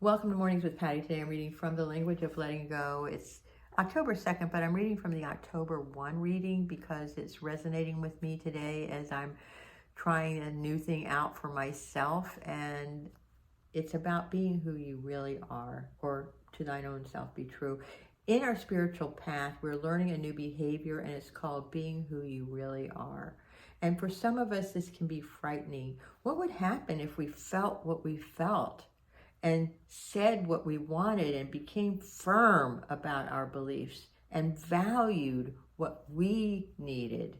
Welcome to Mornings with Patty. Today I'm reading from The Language of Letting Go. It's October 2nd, but I'm reading from the October 1 reading because it's resonating with me today as I'm trying a new thing out for myself. And it's about being who you really are, or to thine own self be true. In our spiritual path, we're learning a new behavior, and it's called being who you really are. And for some of us, this can be frightening. What would happen if we felt what we felt and said what we wanted and became firm about our beliefs and valued what we needed?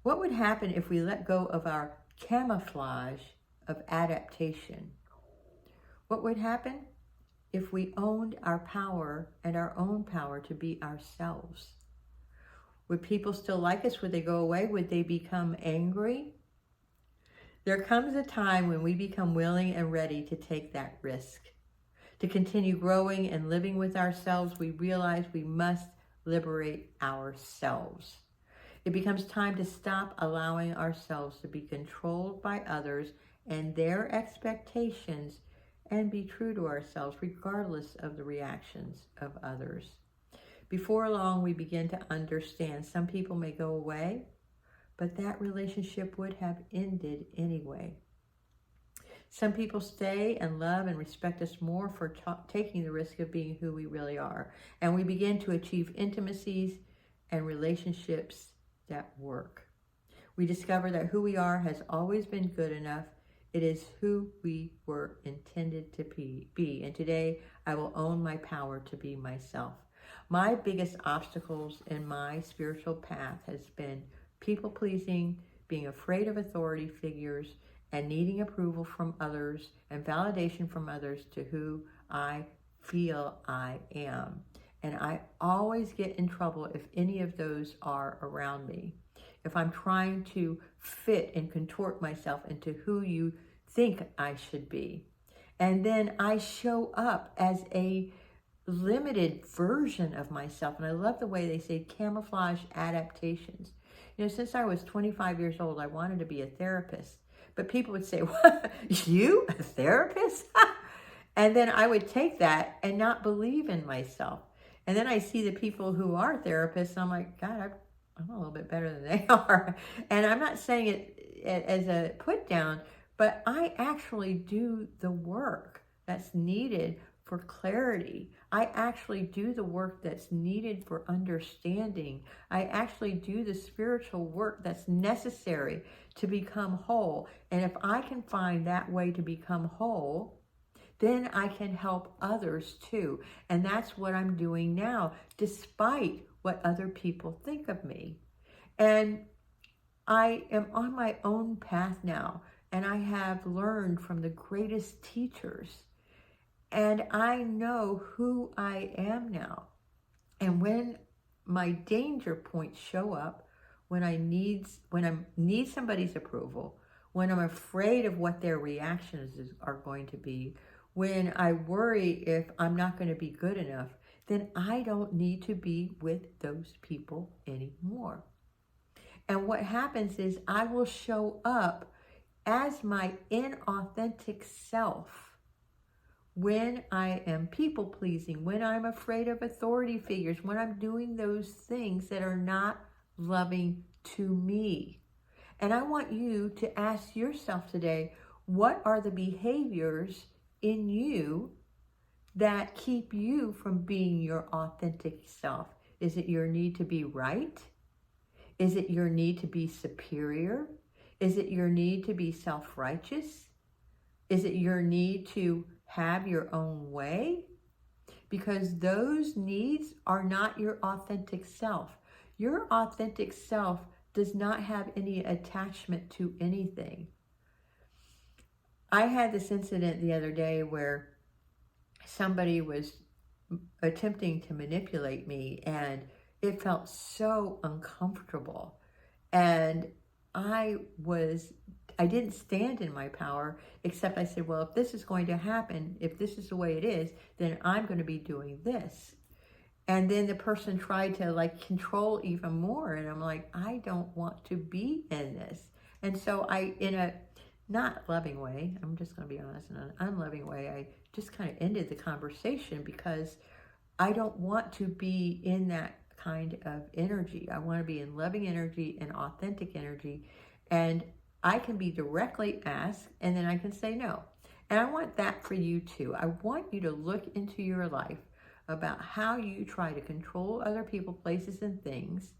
What would happen if we let go of our camouflage of adaptation? What would happen if we owned our power and our own power to be ourselves? Would people still like us? Would they go away? Would they become angry? There comes a time when we become willing and ready to take that risk. To continue growing and living with ourselves, we realize we must liberate ourselves. It becomes time to stop allowing ourselves to be controlled by others and their expectations and be true to ourselves regardless of the reactions of others. Before long, we begin to understand some people may go away, but that relationship would have ended anyway. Some people stay and love and respect us more for taking the risk of being who we really are. And we begin to achieve intimacies and relationships that work. We discover that who we are has always been good enough. It is who we were intended to be. And today, I will own my power to be myself. My biggest obstacles in my spiritual path has been people-pleasing, being afraid of authority figures, and needing approval from others and validation from others to who I feel I am. And I always get in trouble if any of those are around me. If I'm trying to fit and contort myself into who you think I should be. And then I show up as a limited version of myself. And I love the way they say camouflage adaptations. You know, since I was 25 years old, I wanted to be a therapist. But people would say, what? You? A therapist? And then I would take that and not believe in myself. And then I see the people who are therapists, and I'm like, God, I'm a little bit better than they are. And I'm not saying it as a put down, but I actually do the work that's needed for clarity. I actually do the work that's needed for understanding. I actually do the spiritual work that's necessary to become whole. And if I can find that way to become whole, then I can help others too. And that's what I'm doing now, despite what other people think of me. And I am on my own path now, and I have learned from the greatest teachers. And I know who I am now. And when my danger points show up, when I need somebody's approval, when I'm afraid of what their reactions are going to be, when I worry if I'm not going to be good enough, then I don't need to be with those people anymore. And what happens is I will show up as my inauthentic self when I am people-pleasing, when I'm afraid of authority figures, when I'm doing those things that are not loving to me. And I want you to ask yourself today, what are the behaviors in you that keep you from being your authentic self? Is it your need to be right? Is it your need to be superior? Is it your need to be self-righteous? Is it your need to have your own way? Because those needs are not your authentic self. Your authentic self does not have any attachment to anything. I had this incident the other day where somebody was attempting to manipulate me, and it felt so uncomfortable. And I didn't stand in my power, except I said, well, if this is going to happen, if this is the way it is, then I'm going to be doing this. And then the person tried to control even more. And I'm like, I don't want to be in this. And so in a not loving way, I'm just going to be honest, in an unloving way, I just kind of ended the conversation because I don't want to be in that kind of energy. I want to be in loving energy and authentic energy. And I can be directly asked and then I can say no. And I want that for you too. I want you to look into your life about how you try to control other people, places, and things,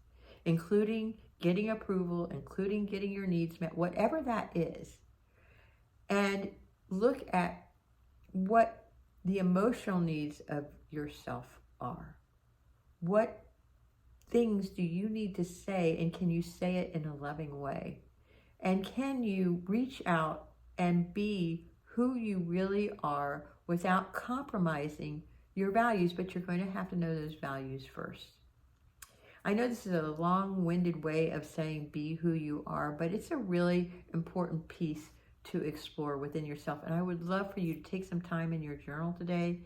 including getting approval, including getting your needs met, whatever that is. And look at what the emotional needs of yourself are. What things do you need to say, and can you say it in a loving way? And can you reach out and be who you really are without compromising your values? But you're going to have to know those values first. I know this is a long-winded way of saying be who you are, but it's a really important piece to explore within yourself. And I would love for you to take some time in your journal today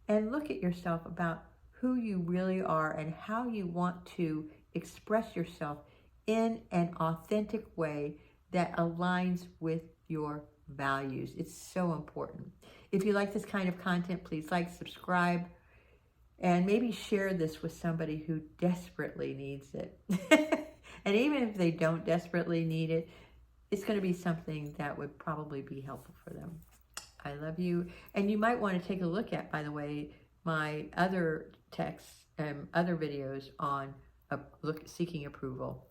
and look at yourself about who you really are and how you want to express yourself in an authentic way that aligns with your values. It's so important. If you like this kind of content, please like, subscribe, and maybe share this with somebody who desperately needs it. And even if they don't desperately need it, it's going to be something that would probably be helpful for them. I love you. And you might want to take a look at, by the way, my other texts and other videos on seeking approval.